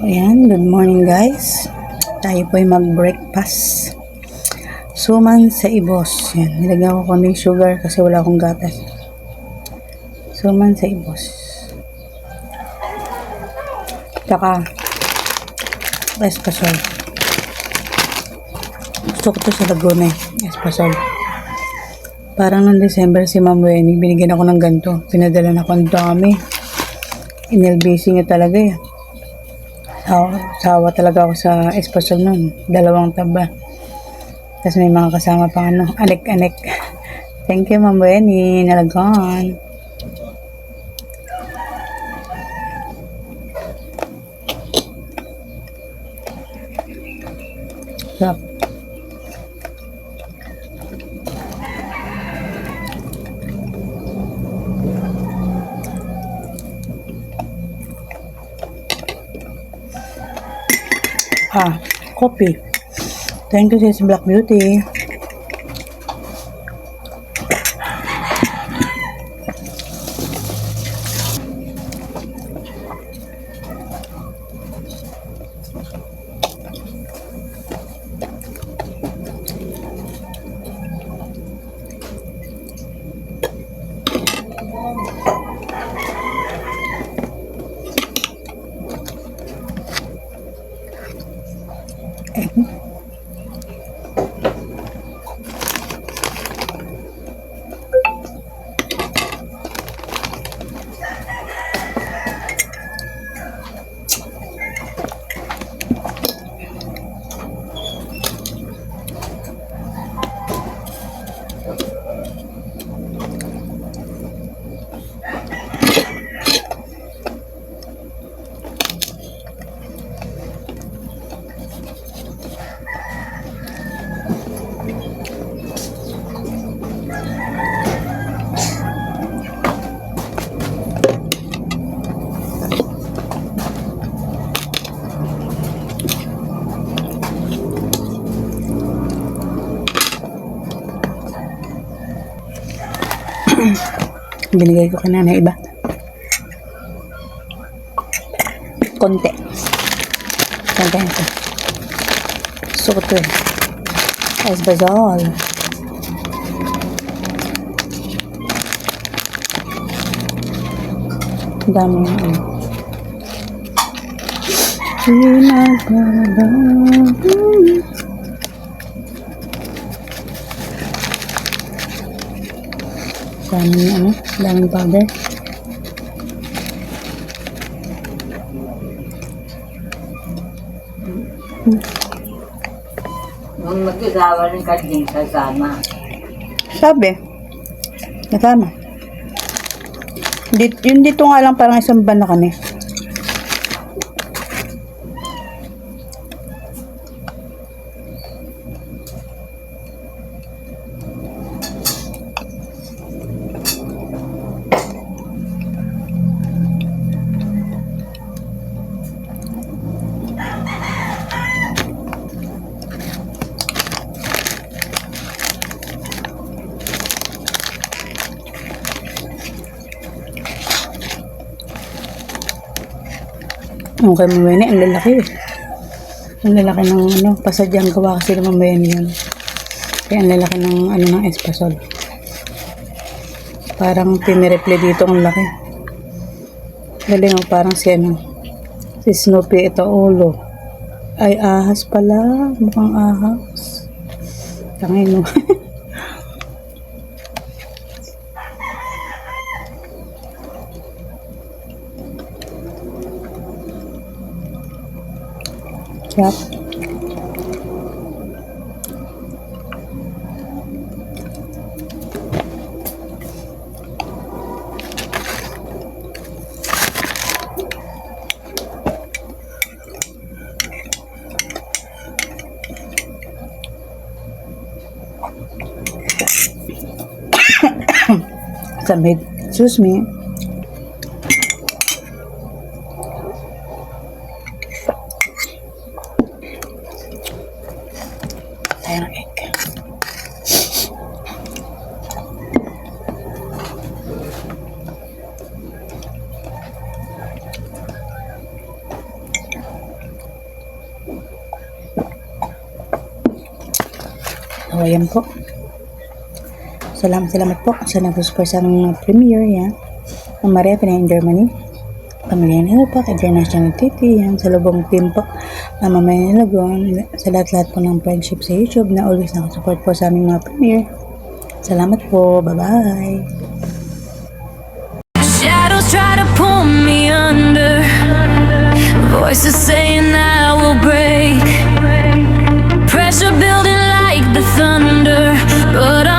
Ayan, good morning guys. Tayo po ay mag-breakfast. Suman sa ibos. Yan, nilagyan ko konting sugar kasi wala akong gatas. Suman sa ibos. Tsaka espasol. Gusto ko to sa Laguna eh, espasol. Parang noong December si Ma'am Wenny, binigyan ako ng ganito. Pinadala na ako ng dami. Inilbisi niya talaga eh. Sawa talaga ako sa espasol nun. 2 taba. Tapos may mga kasama pang anek-anek. Thank you, Ma'am Wenny. Nalagaan. Sarap. Coffee. Thank you sis Black Beauty. Binigay ko kanina na iba. Konti. Konti ito. Gusto ko ito eh. Espasol. Dami yun. Daming powder. Nung mag-isawa rin ka din kasama. Sabi, nasama. Yun dito nga lang parang isang ban na kami. Okay, Mawene, ang lalaki eh. Ang lalaki ng pasadyang gawa kasi ng Mawene yun. Kaya ang lalaki ng espasol. Parang pinireple dito ang laki. Galing parang si Snoopy ito ulo. Ay, ahas pala. Mukhang ahas. Tangin mo. Yep. Sabit. Excuse me. Tayo ng egg. So, ayan po. Salamat po sa nag-support sa aming premiere yan. Ang Maria Pinay in Germany. Pamilya nila po, International Titi yan. Sa lubong team po. Mama May Lagon. Sa lahat-lahat po ng friendship sa YouTube na always nakasupport po sa aming mga premiere. Salamat po. Bye-bye. Shadows try to pull me under. Voices saying I will break. Pressure building like the thunder, but